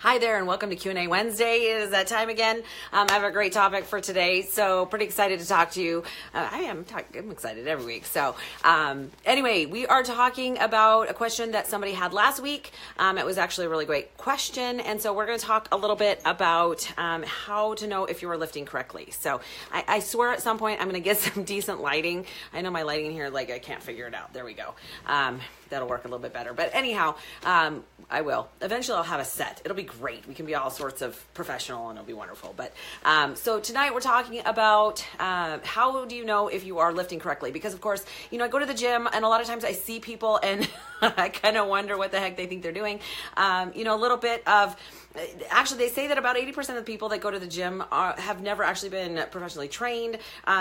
Hi there, and welcome to Q&A Wednesday. It is that time again. I have a great topic for today, so pretty excited to talk to you. I'm excited every week. So anyway, we are talking about a question that somebody had last week. It was actually a really great question, and so we're going to talk a little bit about how to know if you are lifting correctly. So I swear at some point I'm going to get some decent lighting. I know my lighting in here, like I can't figure it out. There we go. That'll work a little bit better. But anyhow, I will. Eventually I'll have a set. It'll be great. We can be all sorts of professional and it'll be wonderful. But so tonight we're talking about how do you know if you are lifting correctly? Because of course, I go to the gym and a lot of times I see people and I kind of wonder what the heck they think they're doing. A little bit of, actually they say that about 80% of the people that go to the gym have never actually been professionally trained.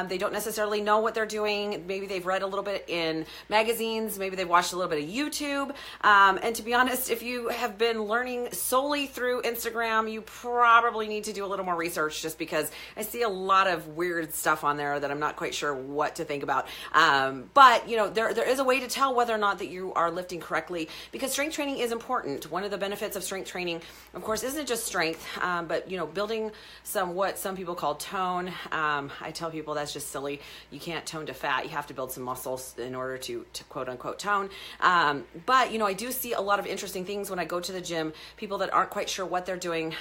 They don't necessarily know what they're doing. Maybe they've read a little bit in magazines. Maybe they've watched a little bit of YouTube. And to be honest, if you have been learning solely through Instagram, you probably need to do a little more research, just because I see a lot of weird stuff on there that I'm not quite sure what to think about. But there is a way to tell whether or not that you are lifting correctly, because strength training is important. One of the benefits of strength training, of course, isn't just strength, but building what some people call tone. I tell people that's just silly. You can't tone to fat. You have to build some muscles in order to quote unquote tone. But I do see a lot of interesting things when I go to the gym, people that aren't quite sure what they're doing.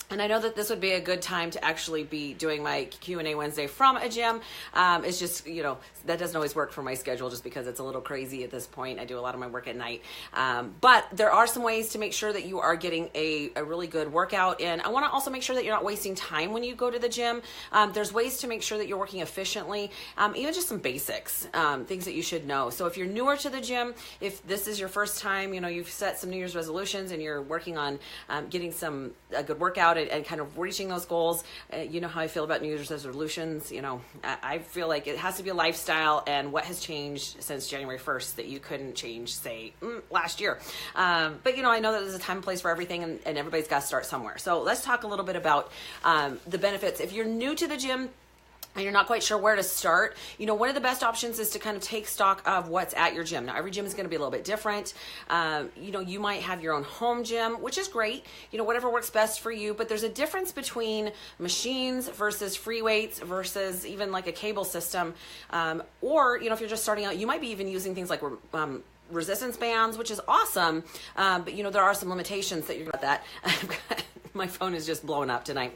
And I know that this would be a good time to actually be doing my Q&A Wednesday from a gym. It's just, that doesn't always work for my schedule just because it's a little crazy at this point. I do a lot of my work at night. But there are some ways to make sure that you are getting a really good workout in. I want to also make sure that you're not wasting time when you go to the gym. There's ways to make sure that you're working efficiently, even just some basics, things that you should know. So if you're newer to the gym, if this is your first time, you've set some New Year's resolutions and you're working on getting a good workout and kind of reaching those goals. You know how I feel about New Year's resolutions. I feel like it has to be a lifestyle, and what has changed since January 1st that you couldn't change, say, last year. But I know that there's a time and place for everything, and everybody's got to start somewhere. So let's talk a little bit about the benefits. If you're new to the gym and you're not quite sure where to start, one of the best options is to kind of take stock of what's at your gym. Now, every gym is going to be a little bit different. You might have your own home gym, which is great, whatever works best for you. But there's a difference between machines versus free weights versus even like a cable system. Or, if you're just starting out, you might be even using things like resistance bands, which is awesome. But, there are some limitations that you're going to get that. My phone is just blowing up tonight.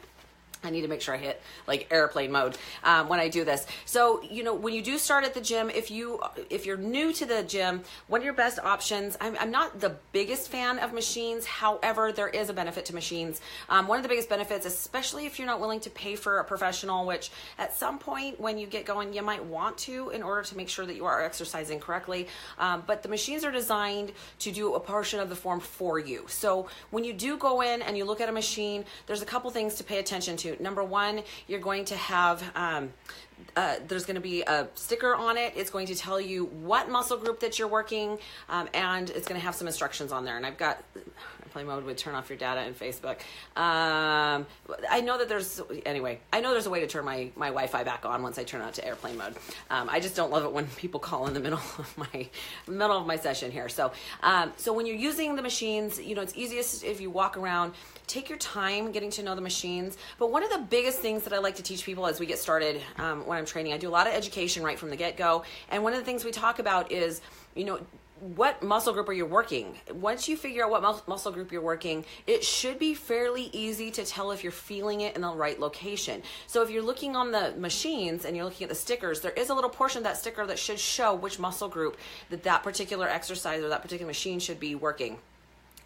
I need to make sure I hit like airplane mode when I do this. So, when you do start at the gym, if you're new to the gym, one of your best options, I'm not the biggest fan of machines. However, there is a benefit to machines. One of the biggest benefits, especially if you're not willing to pay for a professional, which at some point when you get going, you might want to in order to make sure that you are exercising correctly. But the machines are designed to do a portion of the form for you. So when you do go in and you look at a machine, there's a couple things to pay attention to. Number one, you're going to have, there's going to be a sticker on it. It's going to tell you what muscle group that you're working, and it's going to have some instructions on there. And I've got, airplane mode would turn off your data and Facebook. I know that there's a way to turn my Wi-Fi back on once I turn it to airplane mode. I just don't love it when people call in the middle of my session here. So when you're using the machines, it's easiest if you walk around. Take your time getting to know the machines. But one of the biggest things that I like to teach people as we get started when I'm training, I do a lot of education right from the get-go. And one of the things we talk about is, what muscle group are you working? Once you figure out what muscle group you're working, it should be fairly easy to tell if you're feeling it in the right location. So if you're looking on the machines and you're looking at the stickers, there is a little portion of that sticker that should show which muscle group that particular exercise or that particular machine should be working.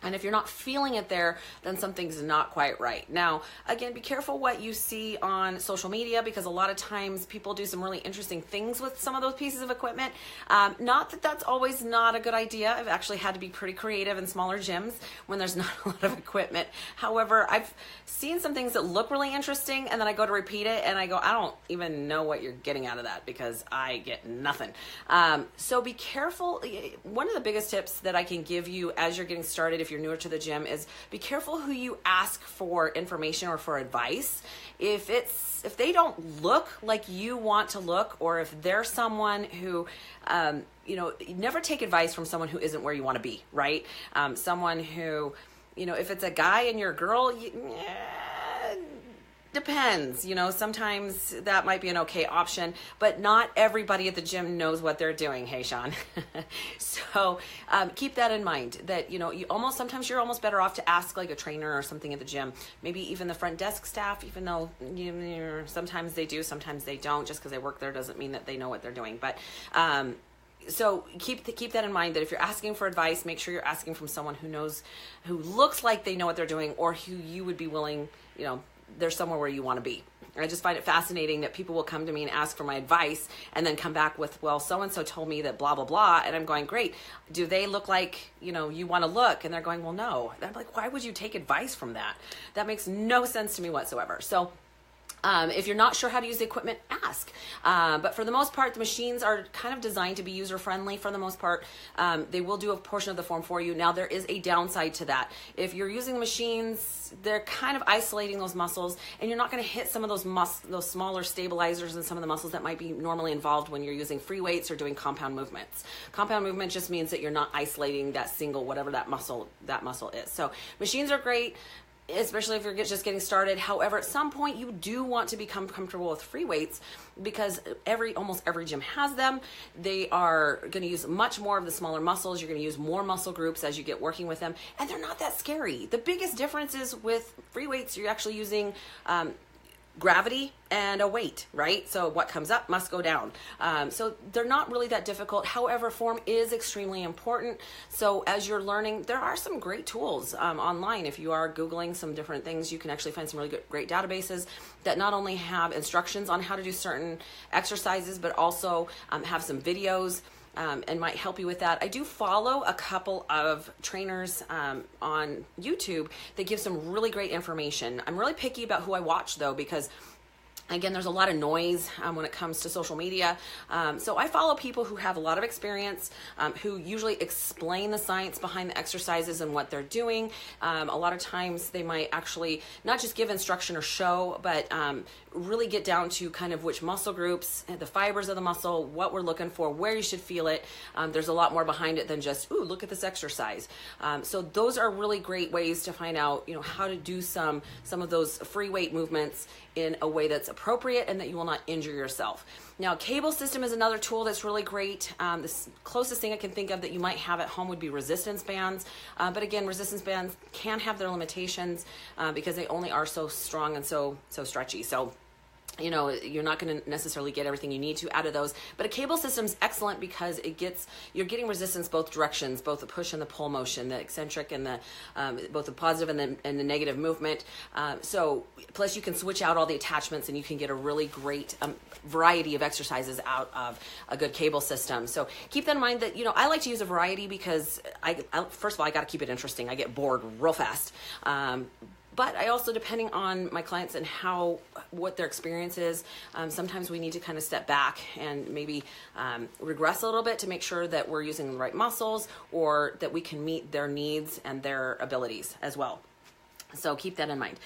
And if you're not feeling it there, then something's not quite right. Now, again, be careful what you see on social media, because a lot of times people do some really interesting things with some of those pieces of equipment. Not that that's always not a good idea. I've actually had to be pretty creative in smaller gyms when there's not a lot of equipment. However, I've seen some things that look really interesting, and then I go to repeat it, and I go, I don't even know what you're getting out of that because I get nothing. So be careful. One of the biggest tips that I can give you as you're getting started, if you're newer to the gym, is be careful who you ask for information or for advice. If they don't look like you want to look, or if they're someone who, never take advice from someone who isn't where you want to be, right? Someone who if it's a guy and you're a girl, depends. Sometimes that might be an okay option, but not everybody at the gym knows what they're doing. Hey, Sean. So keep that in mind, that sometimes you're almost better off to ask like a trainer or something at the gym, maybe even the front desk staff, even though sometimes they do, sometimes they don't. Just because they work there doesn't mean that they know what they're doing. But so keep that in mind, that if you're asking for advice, make sure you're asking from someone who looks like they know what they're doing, or who you would be willing, they're somewhere where you want to be. I just find it fascinating that people will come to me and ask for my advice and then come back with, well, so-and-so told me that blah, blah, blah. And I'm going, great. Do they look like, you want to look? And they're going, well, no. And I'm like, why would you take advice from that? That makes no sense to me whatsoever. So if you're not sure how to use the equipment, ask. But for the most part, the machines are kind of designed to be user-friendly for the most part. They will do a portion of the form for you. Now, there is a downside to that. If you're using the machines, they're kind of isolating those muscles, and you're not going to hit some of those smaller stabilizers and some of the muscles that might be normally involved when you're using free weights or doing compound movements. Compound movement just means that you're not isolating that single, whatever that muscle is. So machines are great, especially if you're just getting started. However, at some point you do want to become comfortable with free weights, because almost every gym has them. They are going to use much more of the smaller muscles. You're going to use more muscle groups as you get working with them, and they're not that scary. The biggest difference is with free weights, you're actually using gravity and a weight, right? So what comes up must go down. So they're not really that difficult. However, form is extremely important. So as you're learning, there are some great tools online. If you are Googling some different things, you can actually find some really great databases that not only have instructions on how to do certain exercises, but also have some videos and might help you with that. I do follow a couple of trainers on YouTube that give some really great information. I'm really picky about who I watch, though, because again, there's a lot of noise when it comes to social media. So I follow people who have a lot of experience, who usually explain the science behind the exercises and what they're doing. A lot of times they might actually not just give instruction or show, but really get down to kind of which muscle groups, the fibers of the muscle, what we're looking for, where you should feel it. There's a lot more behind it than just, ooh, look at this exercise. So those are really great ways to find out, how to do some of those free weight movements in a way that's appropriate and that you will not injure yourself. Now, cable system is another tool that's really great. The closest thing I can think of that you might have at home would be resistance bands. But again, resistance bands can have their limitations because they only are so strong and so stretchy. So you're not going to necessarily get everything you need to out of those, but a cable system's excellent because you're getting resistance both directions, both the push and the pull motion, the eccentric and the both the positive and the negative movement. So plus you can switch out all the attachments and you can get a really great variety of exercises out of a good cable system. So keep that in mind that, I like to use a variety because I first of all, I got to keep it interesting. I get bored real fast. But I also, depending on my clients and what their experience is, sometimes we need to kind of step back and maybe regress a little bit to make sure that we're using the right muscles or that we can meet their needs and their abilities as well. So keep that in mind.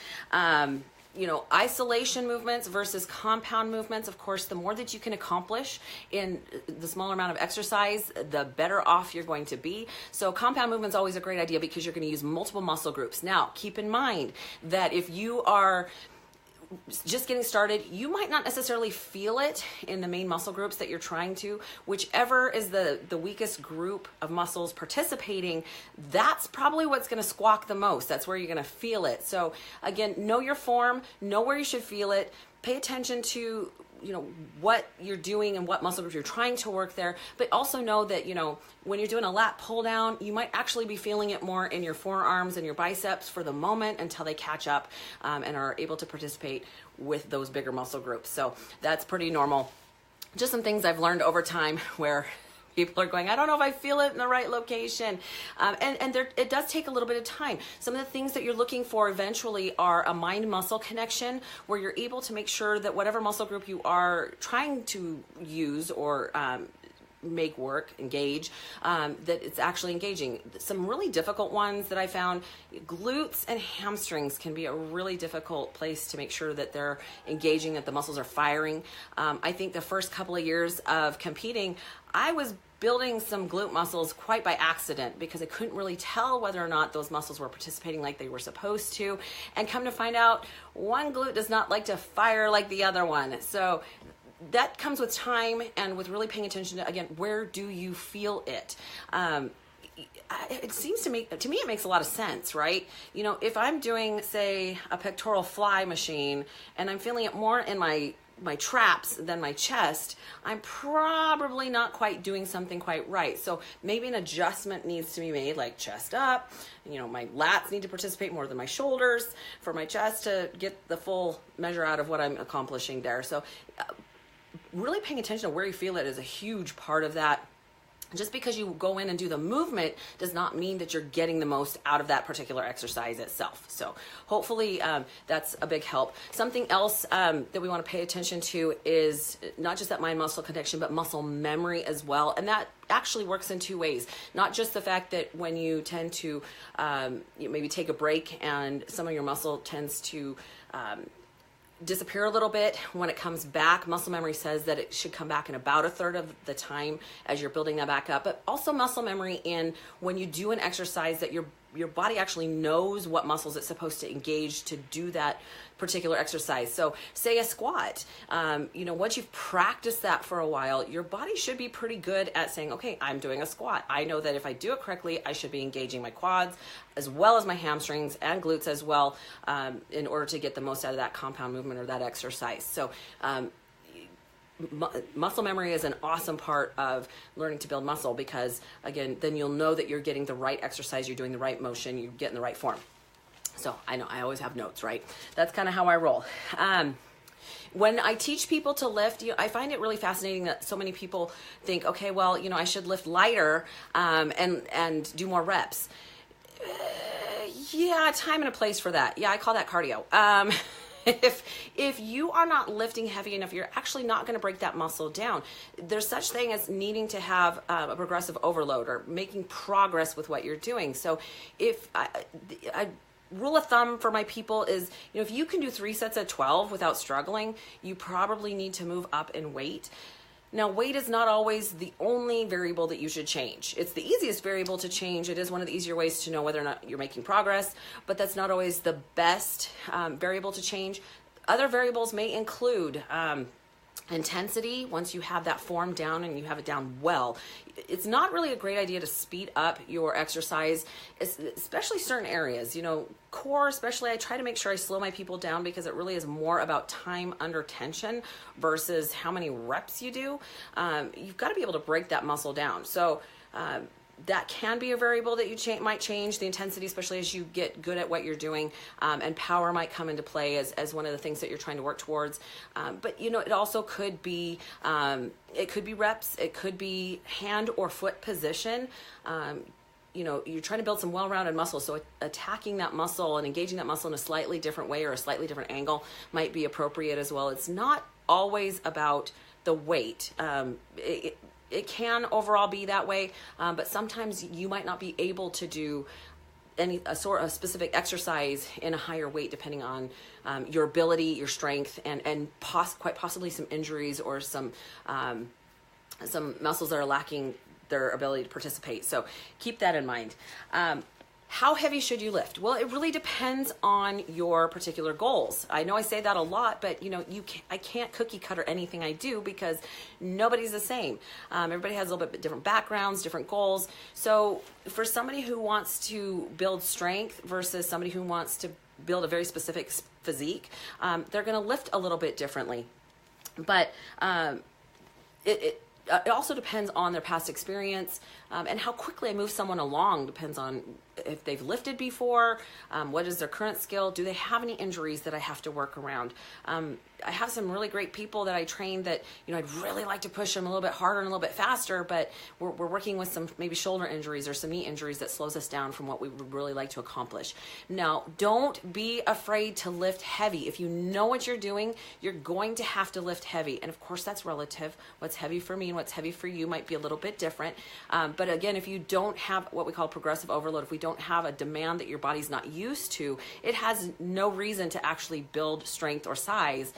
Isolation movements versus compound movements. Of course, the more that you can accomplish in the smaller amount of exercise, the better off you're going to be. So compound movement is always a great idea because you're going to use multiple muscle groups. Now, keep in mind that if you are just getting started, you might not necessarily feel it in the main muscle groups that you're trying to. Whichever is the weakest group of muscles participating, that's probably what's going to squawk the most. That's where you're going to feel it. So again, know your form, know where you should feel it, pay attention to what you're doing and what muscle group you're trying to work there, but also know that, when you're doing a lat pull down, you might actually be feeling it more in your forearms and your biceps for the moment until they catch up and are able to participate with those bigger muscle groups. So that's pretty normal. Just some things I've learned over time where people are going, I don't know if I feel it in the right location. And it does take a little bit of time. Some of the things that you're looking for eventually are a mind-muscle connection where you're able to make sure that whatever muscle group you are trying to use or make work, engage, that it's actually engaging. Some really difficult ones that I found, glutes and hamstrings can be a really difficult place to make sure that they're engaging, that the muscles are firing. I think the first couple of years of competing, I was building some glute muscles quite by accident because I couldn't really tell whether or not those muscles were participating like they were supposed to. And come to find out, one glute does not like to fire like the other one. So that comes with time and with really paying attention to, again, where do you feel it? It seems to me, it makes a lot of sense, right? You know, if I'm doing, say, a pectoral fly machine and I'm feeling it more in my traps than my chest, I'm probably not quite doing something quite right. So maybe an adjustment needs to be made, like chest up. You know, my lats need to participate more than my shoulders for my chest to get the full measure out of what I'm accomplishing there. So really paying attention to where you feel it is a huge part of that. Just because you go in and do the movement does not mean that you're getting the most out of that particular exercise itself. So hopefully that's a big help. Something else that we want to pay attention to is not just that mind-muscle connection, but muscle memory as well. And that actually works in two ways. Not just the fact that when you tend to maybe take a break and some of your muscle tends to disappear a little bit. When it comes back, muscle memory says that it should come back in about a third of the time as you're building that back up, but also muscle memory in when you do an exercise that your body actually knows what muscles it's supposed to engage to do that particular exercise. So say a squat, once you've practiced that for a while, your body should be pretty good at saying, okay, I'm doing a squat. I know that if I do it correctly, I should be engaging my quads as well as my hamstrings and glutes as well in order to get the most out of that compound movement or that exercise. So muscle memory is an awesome part of learning to build muscle because, again, then you'll know that you're getting the right exercise, you're doing the right motion, you're getting the right form. So I know I always have notes, right? That's kind of how I roll. When I teach people to lift, I find it really fascinating that so many people think, okay, well, I should lift lighter and do more reps. Yeah, time and a place for that. Yeah, I call that cardio. If you are not lifting heavy enough, you're actually not going to break that muscle down. There's such thing as needing to have a progressive overload or making progress with what you're doing. So if I rule of thumb for my people is, if you can do 3 sets of 12 without struggling, you probably need to move up in weight. Now, weight is not always the only variable that you should change. It's the easiest variable to change. It is one of the easier ways to know whether or not you're making progress, but that's not always the best variable to change. Other variables may include intensity. Once you have that form down and you have it down well, it's not really a great idea to speed up your exercise, especially certain areas. Core especially, I try to make sure I slow my people down because it really is more about time under tension versus how many reps you do. You've got to be able to break that muscle down. So that can be a variable that you might change the intensity, especially as you get good at what you're doing, and power might come into play as one of the things that you're trying to work towards. But it also could be reps, it could be hand or foot position. You're trying to build some well-rounded muscle, so attacking that muscle and engaging that muscle in a slightly different way or a slightly different angle might be appropriate as well. It's not always about the weight. It can overall be that way, but sometimes you might not be able to do a sort of specific exercise in a higher weight depending on your ability, your strength, and quite possibly some injuries or some muscles that are lacking their ability to participate. So keep that in mind. How heavy should you lift? Well, it really depends on your particular goals. I know I say that a lot, but I can't cookie cutter anything I do because nobody's the same. Everybody has a little bit different backgrounds, different goals. So for somebody who wants to build strength versus somebody who wants to build a very specific physique, they're going to lift a little bit differently. But it also depends on their past experience, and how quickly I move someone along depends on if they've lifted before, what is their current skill, do they have any injuries that I have to work around. I have some really great people that I train that, I'd really like to push them a little bit harder and a little bit faster, but we're working with some maybe shoulder injuries or some knee injuries that slows us down from what we would really like to accomplish. Now, don't be afraid to lift heavy. If you know what you're doing, you're going to have to lift heavy. And of course, that's relative. What's heavy for me and what's heavy for you might be a little bit different. But again, if you don't have what we call progressive overload, if we don't have a demand that your body's not used to, it has no reason to actually build strength or size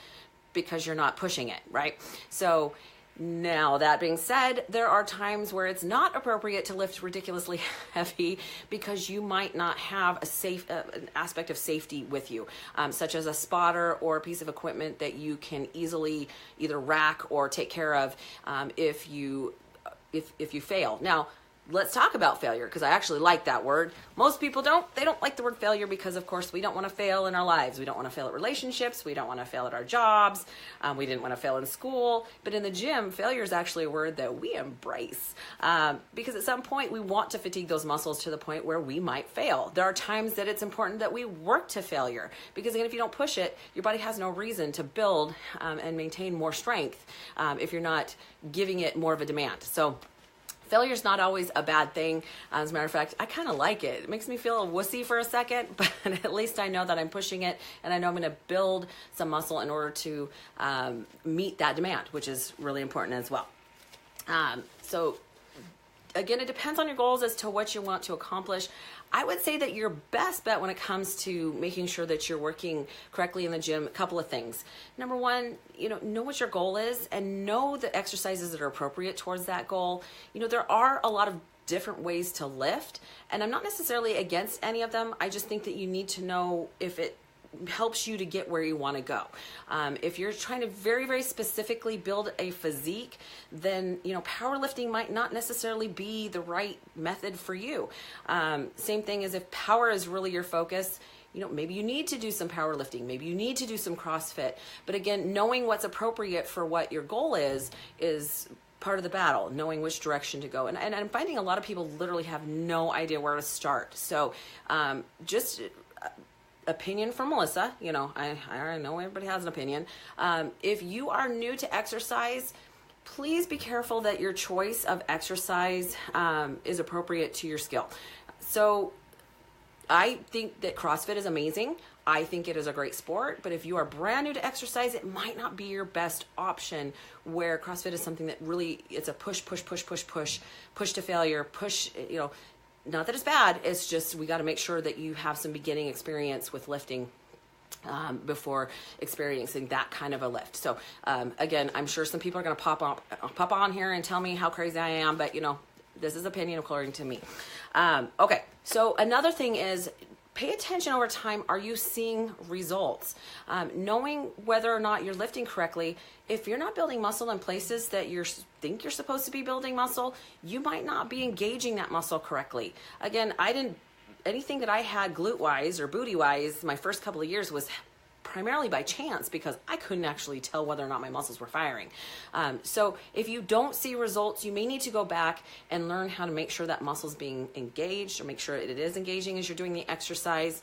because you're not pushing it, right? So Now, that being said, there are times where it's not appropriate to lift ridiculously heavy because you might not have an aspect of safety with you, such as a spotter or a piece of equipment that you can easily either rack or take care of if you fail. Now, let's talk about failure, because I actually like that word. Most people they don't like the word failure because, of course, we don't want to fail in our lives. We don't want to fail at relationships. We don't want to fail at our jobs. We didn't want to fail in school. But in the gym, failure is actually a word that we embrace because at some point we want to fatigue those muscles to the point where we might fail. There are times that it's important that we work to failure because, again, if you don't push it, your body has no reason to build and maintain more strength if you're not giving it more of a demand. So failure is not always a bad thing. As a matter of fact, I kind of like it. It makes me feel a wussy for a second, but at least I know that I'm pushing it and I know I'm going to build some muscle in order to meet that demand, which is really important as well. So again, it depends on your goals as to what you want to accomplish. I would say that your best bet when it comes to making sure that you're working correctly in the gym, a couple of things. Number one, know what your goal is and know the exercises that are appropriate towards that goal. There are a lot of different ways to lift, and I'm not necessarily against any of them. I just think that you need to know if it helps you to get where you want to go. If you're trying to very, very specifically build a physique, then powerlifting might not necessarily be the right method for you. Same thing as if power is really your focus. Maybe you need to do some powerlifting, maybe you need to do some CrossFit. But again, knowing what's appropriate for what your goal is part of the battle, knowing which direction to go. And I'm finding a lot of people literally have no idea where to start. So just opinion from Melissa, I already know everybody has an opinion. If you are new to exercise, please be careful that your choice of exercise is appropriate to your skill. So I think that CrossFit is amazing. I think it is a great sport, but if you are brand new to exercise, it might not be your best option, where CrossFit is something that really, it's a push to failure, not that it's bad, it's just we got to make sure that you have some beginning experience with lifting before experiencing that kind of a lift. So again, I'm sure some people are going to pop on here and tell me how crazy I am, but this is opinion according to me. Okay, so another thing is pay attention over time. Are you seeing results? Knowing whether or not you're lifting correctly. If you're not building muscle in places that you think you're supposed to be building muscle, you might not be engaging that muscle correctly. Again, anything that I had glute-wise or booty-wise my first couple of years was primarily by chance because I couldn't actually tell whether or not my muscles were firing. So if you don't see results, you may need to go back and learn how to make sure that muscle's being engaged or make sure it is engaging as you're doing the exercise.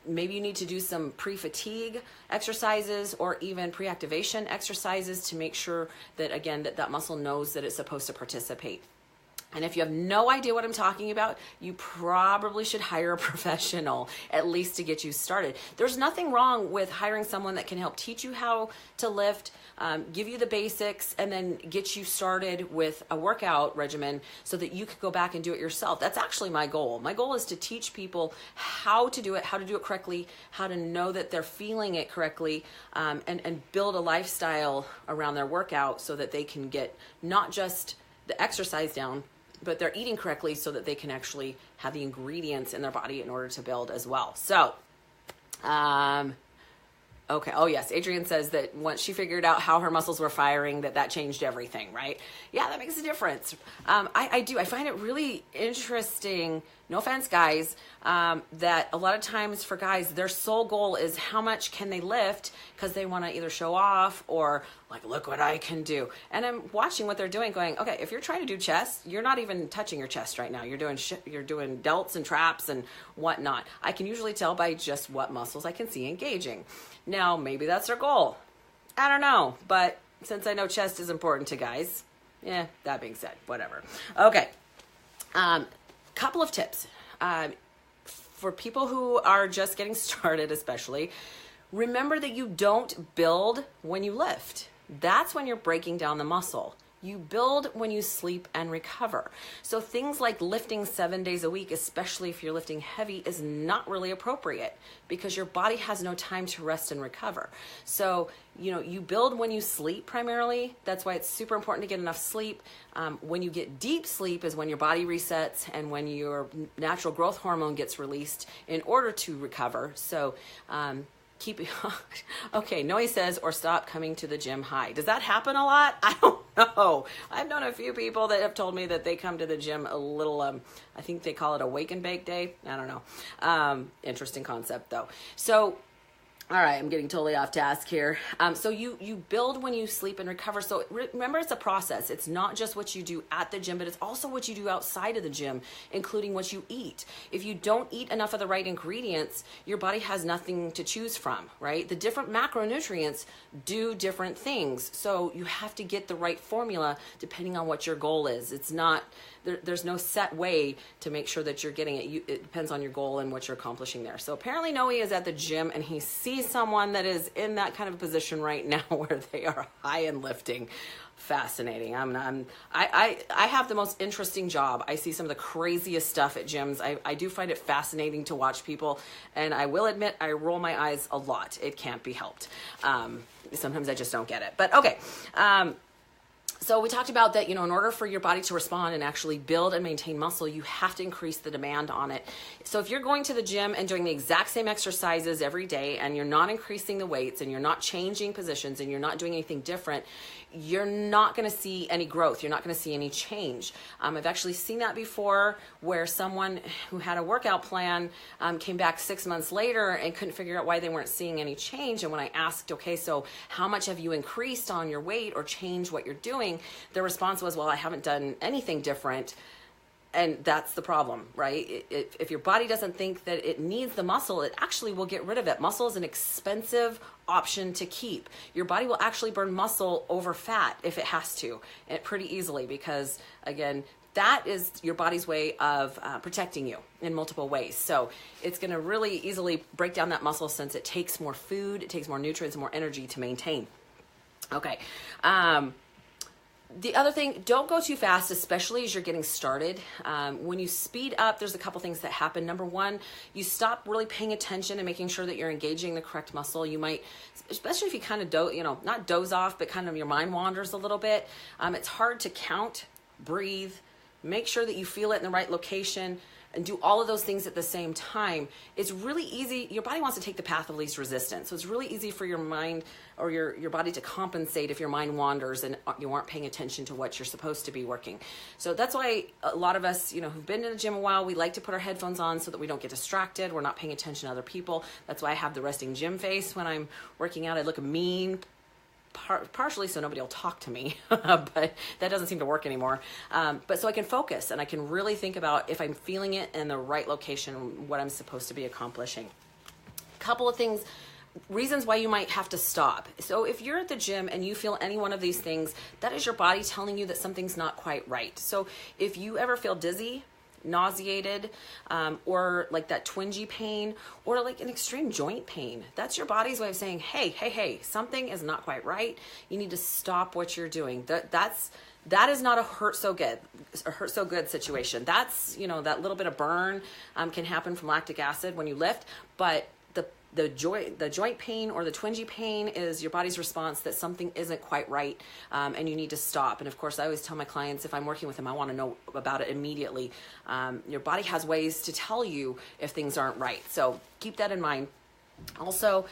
Maybe you need to do some pre-fatigue exercises or even pre-activation exercises to make sure that, again, that muscle knows that it's supposed to participate. And if you have no idea what I'm talking about, you probably should hire a professional, at least to get you started. There's nothing wrong with hiring someone that can help teach you how to lift, give you the basics, and then get you started with a workout regimen so that you could go back and do it yourself. That's actually my goal. My goal is to teach people how to do it correctly, how to know that they're feeling it correctly, and build a lifestyle around their workout so that they can get not just the exercise down, but they're eating correctly so that they can actually have the ingredients in their body in order to build as well. So, okay. Oh yes. Adrienne says that once she figured out how her muscles were firing, that changed everything, right? Yeah, that makes a difference. I do. I find it really interesting. No offense, guys, that a lot of times for guys, their sole goal is how much can they lift because they want to either show off or like, look what I can do. And I'm watching what they're doing going, okay, if you're trying to do chest, you're not even touching your chest right now. You're doing delts and traps and whatnot. I can usually tell by just what muscles I can see engaging. Now, maybe that's their goal. I don't know. But since I know chest is important to guys, that being said, whatever. Okay. Couple of tips for people who are just getting started, especially. Remember that you don't build when you lift. That's when you're breaking down the muscle. You build when you sleep and recover. So things like lifting 7 days a week, especially if you're lifting heavy, is not really appropriate because your body has no time to rest and recover. So, you build when you sleep primarily. That's why it's super important to get enough sleep. When you get deep sleep is when your body resets and when your natural growth hormone gets released in order to recover. So, okay, Noe says, or stop coming to the gym high. Does that happen a lot? I don't know. I've known a few people that have told me that they come to the gym a little, I think they call it a wake and bake day. I don't know. Interesting concept though. So, all right, I'm getting totally off task here. So you build when you sleep and recover. So remember, it's a process. It's not just what you do at the gym, but it's also what you do outside of the gym, including what you eat. If you don't eat enough of the right ingredients, your body has nothing to choose from, right? The different macronutrients do different things. So you have to get the right formula depending on what your goal is. It's not, there's no set way to make sure that you're getting it. It depends on your goal and what you're accomplishing there. So apparently Noe is at the gym and he sees someone that is in that kind of a position right now where they are high in lifting. Fascinating. I have the most interesting job. I see some of the craziest stuff at gyms. I do find it fascinating to watch people, and I will admit I roll my eyes a lot. It can't be helped. Sometimes I just don't get it. But okay. So we talked about that, in order for your body to respond and actually build and maintain muscle, you have to increase the demand on it. So if you're going to the gym and doing the exact same exercises every day and you're not increasing the weights and you're not changing positions and you're not doing anything different, you're not going to see any growth. You're not going to see any change. I've actually seen that before where someone who had a workout plan came back 6 months later and couldn't figure out why they weren't seeing any change. And when I asked, okay, so how much have you increased on your weight or changed what you're doing? Their response was, well, I haven't done anything different. And that's the problem, right? If your body doesn't think that it needs the muscle, it actually will get rid of it. Muscle is an expensive option to keep. Your body will actually burn muscle over fat if it has to, and pretty easily, because again, that is your body's way of protecting you in multiple ways. So it's going to really easily break down that muscle since it takes more food, it takes more nutrients, more energy to maintain. Okay. The other thing, don't go too fast, especially as you're getting started. When you speed up, there's a couple things that happen. Number one, you stop really paying attention and making sure that you're engaging the correct muscle. You might, especially if you kind of not doze off, but kind of your mind wanders a little bit. It's hard to count, breathe, make sure that you feel it in the right location, and do all of those things at the same time. It's really easy. Your body wants to take the path of least resistance. So it's really easy for your mind or your body to compensate if your mind wanders and you aren't paying attention to what you're supposed to be working. So that's why a lot of us, who've been in the gym a while, we like to put our headphones on so that we don't get distracted. We're not paying attention to other people. That's why I have the resting gym face when I'm working out. I look mean, partially so nobody will talk to me, but that doesn't seem to work anymore. But so I can focus and I can really think about if I'm feeling it in the right location, what I'm supposed to be accomplishing. Couple of things, reasons why you might have to stop. So if you're at the gym and you feel any one of these things, that is your body telling you that something's not quite right. So if you ever feel dizzy, nauseated, or like that twingy pain, or like an extreme joint pain, that's your body's way of saying, hey, something is not quite right. You need to stop what you're doing. That is not a hurt so good situation. That's, that little bit of burn can happen from lactic acid when you lift, but the joint pain or the twingy pain is your body's response that something isn't quite right, and you need to stop. And of course, I always tell my clients, if I'm working with them, I want to know about it immediately. Your body has ways to tell you if things aren't right. So keep that in mind. Also,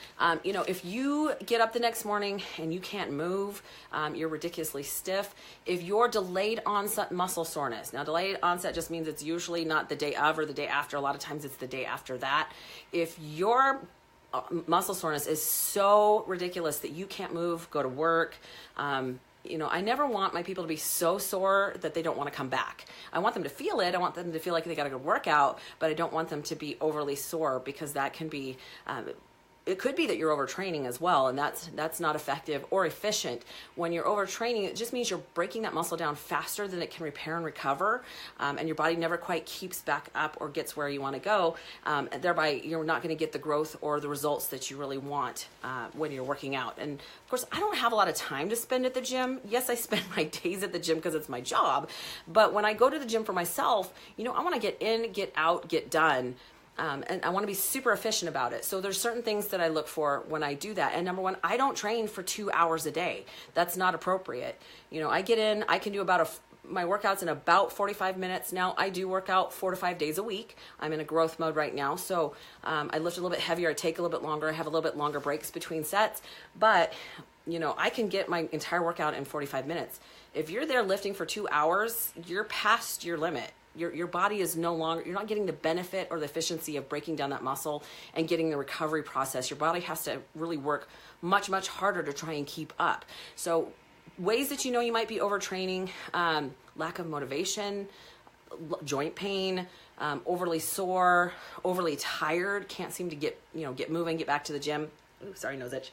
if you get up the next morning and you can't move, you're ridiculously stiff. If you're delayed onset muscle soreness, now delayed onset just means it's usually not the day of or the day after. A lot of times it's the day after that. If your muscle soreness is so ridiculous that you can't move, go to work, I never want my people to be so sore that they don't want to come back. I want them to feel it. I want them to feel like they got a good workout, but I don't want them to be overly sore because that can be it could be that you're overtraining as well, and that's not effective or efficient. When you're overtraining, it just means you're breaking that muscle down faster than it can repair and recover, and your body never quite keeps back up or gets where you want to go, and thereby you're not going to get the growth or the results that you really want when you're working out. And of course, I don't have a lot of time to spend at the gym. Yes, I spend my days at the gym because it's my job, but when I go to the gym for myself, I want to get in, get out, get done. And I want to be super efficient about it. So there's certain things that I look for when I do that. And number one, I don't train for 2 hours a day. That's not appropriate. I get in, I can do my workouts in about 45 minutes. Now I do work out 4 to 5 days a week. I'm in a growth mode right now. So I lift a little bit heavier. I take a little bit longer. I have a little bit longer breaks between sets. But, I can get my entire workout in 45 minutes. If you're there lifting for 2 hours, you're past your limit. Your body is no longer, you're not getting the benefit or the efficiency of breaking down that muscle and getting the recovery process. Your body has to really work much, much harder to try and keep up. So ways that you might be overtraining, lack of motivation, joint pain, overly sore, overly tired, can't seem to get moving, get back to the gym. Ooh, sorry, nose itch.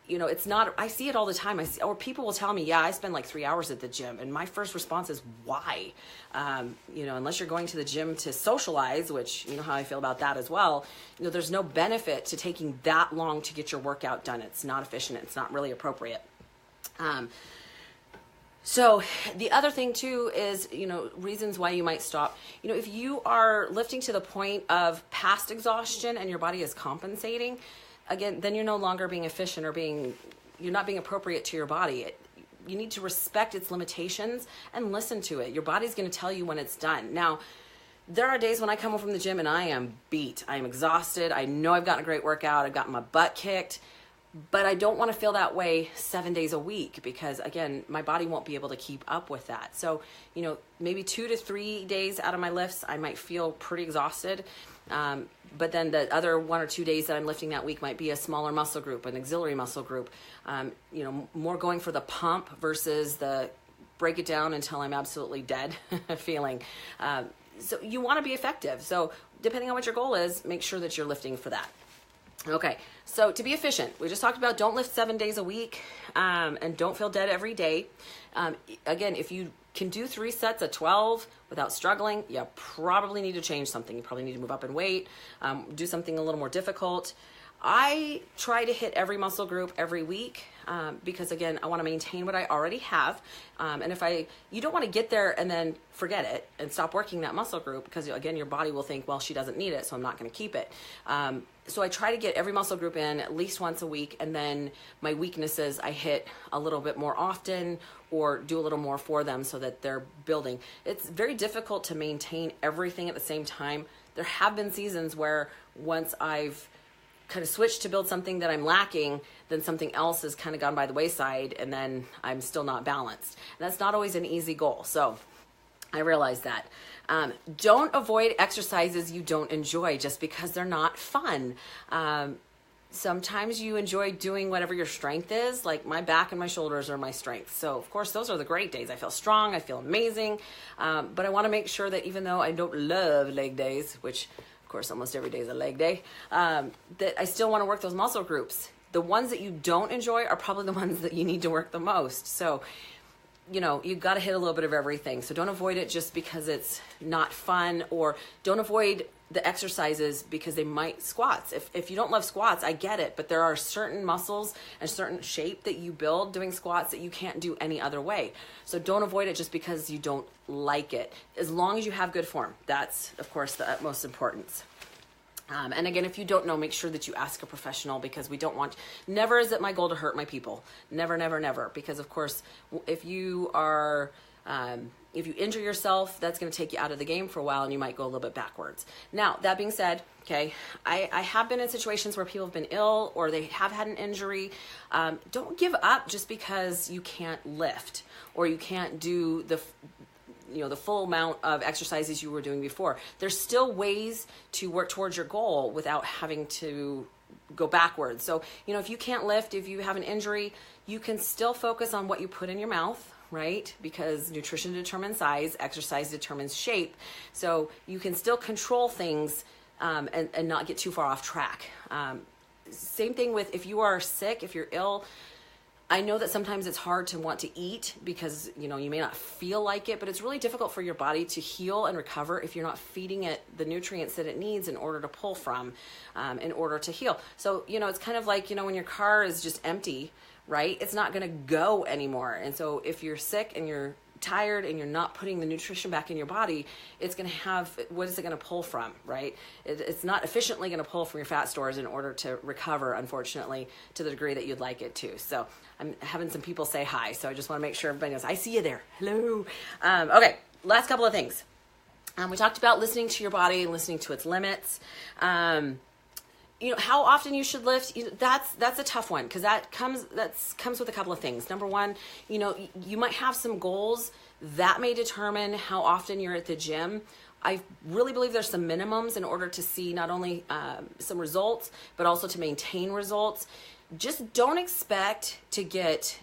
It's not, I see it all the time. Or people will tell me, yeah, I spend like 3 hours at the gym. And my first response is, why? Unless you're going to the gym to socialize, which you know how I feel about that as well, there's no benefit to taking that long to get your workout done. It's not efficient. It's not really appropriate. So the other thing too is, reasons why you might stop. If you are lifting to the point of past exhaustion and your body is compensating, again, then you're no longer being efficient or you're not being appropriate to your body. You need to respect its limitations and listen to it. Your body's going to tell you when it's done. Now, there are days when I come home from the gym and I am beat. I am exhausted. I know I've gotten a great workout. I've gotten my butt kicked, but I don't want to feel that way 7 days a week because, again, my body won't be able to keep up with that. So, maybe 2 to 3 days out of my lifts, I might feel pretty exhausted. But then the other 1 or 2 days that I'm lifting that week might be a smaller muscle group, an auxiliary muscle group, more going for the pump versus the break it down until I'm absolutely dead feeling. So you want to be effective. So depending on what your goal is, make sure that you're lifting for that. Okay, so to be efficient, we just talked about don't lift 7 days a week and don't feel dead every day. Again, if you can do 3 sets of 12 without struggling, you probably need to change something. You probably need to move up in weight, do something a little more difficult. I try to hit every muscle group every week because, again, I want to maintain what I already have. And you don't want to get there and then forget it and stop working that muscle group because, again, your body will think, well, she doesn't need it, so I'm not going to keep it. So I try to get every muscle group in at least once a week, and then my weaknesses I hit a little bit more often or do a little more for them so that they're building. It's very difficult to maintain everything at the same time. There have been seasons where once I've kind of switched to build something that I'm lacking, then something else has kind of gone by the wayside, and then I'm still not balanced. And that's not always an easy goal. So I realize that. Don't avoid exercises you don't enjoy just because they're not fun. Sometimes you enjoy doing whatever your strength is, like my back and my shoulders are my strengths. So of course, those are the great days. I feel strong, I feel amazing. But I want to make sure that even though I don't love leg days, which of course almost every day is a leg day, that I still want to work those muscle groups. The ones that you don't enjoy are probably the ones that you need to work the most. So you've got to hit a little bit of everything. So don't avoid it just because it's not fun, or don't avoid the exercises because they might squats. If you don't love squats, I get it, but there are certain muscles and certain shape that you build doing squats that you can't do any other way. So don't avoid it just because you don't like it. As long as you have good form, that's of course the utmost importance. And again, if you don't know, make sure that you ask a professional because never is it my goal to hurt my people. Never, never, never. Because of course, if you injure yourself, that's going to take you out of the game for a while and you might go a little bit backwards. Now, that being said, okay, I have been in situations where people have been ill or they have had an injury. Don't give up just because you can't lift or you can't do the full amount of exercises you were doing before. There's still ways to work towards your goal without having to go backwards. So, if you can't lift, if you have an injury, you can still focus on what you put in your mouth, right? Because nutrition determines size, exercise determines shape. So you can still control things and not get too far off track. same thing with if you are sick, if you're ill. I know that sometimes it's hard to want to eat because, you may not feel like it, but it's really difficult for your body to heal and recover if you're not feeding it the nutrients that it needs in order to pull from, in order to heal. So, it's kind of like, when your car is just empty, right? It's not going to go anymore. And so if you're sick and you're tired and you're not putting the nutrition back in your body, it's going to have, what is it going to pull from, right? It's not efficiently going to pull from your fat stores in order to recover, unfortunately, to the degree that you'd like it to. So I'm having some people say hi, so I just want to make sure everybody knows I see you there. Hello. Okay, last couple of things. We talked about listening to your body and listening to its limits. How often you should lift, that's a tough one because that comes with a couple of things. Number one, you might have some goals that may determine how often you're at the gym. I really believe there's some minimums in order to see not only some results, but also to maintain results. Just don't expect to get,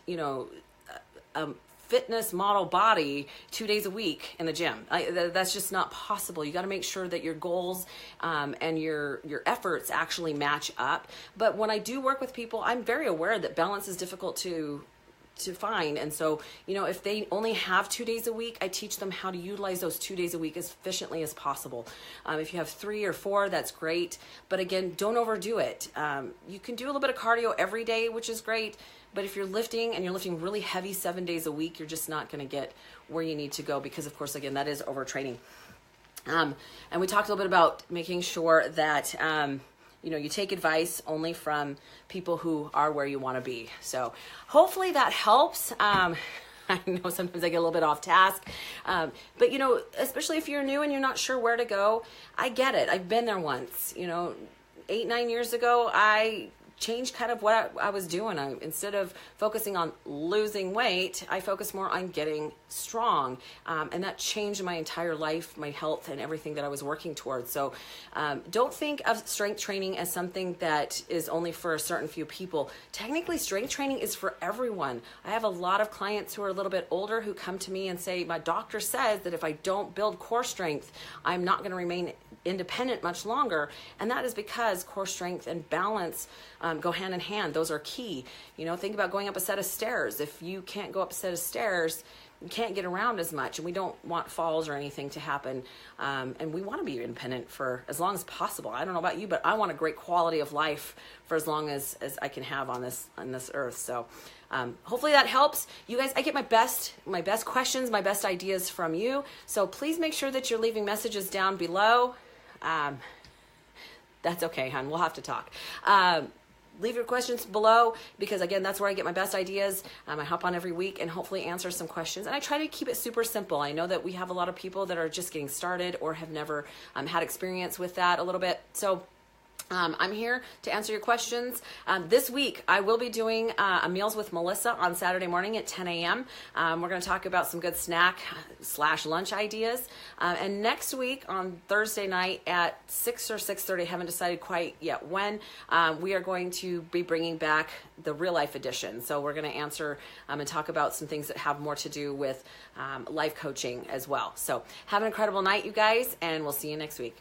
a fitness model body 2 days a week in the gym. That's just not possible. You got to make sure that your goals and your efforts actually match up. But when I do work with people, I'm very aware that balance is difficult to find. And so, if they only have 2 days a week, I teach them how to utilize those 2 days a week as efficiently as possible. If you have 3 or 4, that's great. But again, don't overdo it. You can do a little bit of cardio every day, which is great. But if you're lifting and you're lifting really heavy 7 days a week, you're just not going to get where you need to go because, of course, again, that is overtraining. And we talked a little bit about making sure that you take advice only from people who are where you want to be. So hopefully that helps. I know sometimes I get a little bit off task, but especially if you're new and you're not sure where to go, I get it. I've been there once. 8-9 years ago, I changed kind of what I was doing. Instead of focusing on losing weight, I focused more on getting strong. And that changed my entire life, my health, and everything that I was working towards. So don't think of strength training as something that is only for a certain few people. Technically, strength training is for everyone. I have a lot of clients who are a little bit older who come to me and say, my doctor says that if I don't build core strength, I'm not going to remain independent much longer. And that is because core strength and balance go hand in hand. Those are key. Think about going up a set of stairs. If you can't go up a set of stairs, you can't get around as much, and we don't want falls or anything to happen. And we want to be independent for as long as possible. I don't know about you, but I want a great quality of life for as long as I can have on this earth. So hopefully that helps. You guys, I get my best questions, my best ideas from you. So please make sure that you're leaving messages down below. That's okay, hon. We'll have to talk. Leave your questions below because, again, that's where I get my best ideas. I hop on every week and hopefully answer some questions. And I try to keep it super simple. I know that we have a lot of people that are just getting started or have never had experience with that a little bit. So I'm here to answer your questions. This week, I will be doing a Meals with Melissa on Saturday morning at 10 a.m. We're going to talk about some good snack/lunch ideas. And next week on Thursday night at 6 or 6:30, I haven't decided quite yet when, we are going to be bringing back the real life edition. So we're going to answer and talk about some things that have more to do with life coaching as well. So have an incredible night, you guys, and we'll see you next week.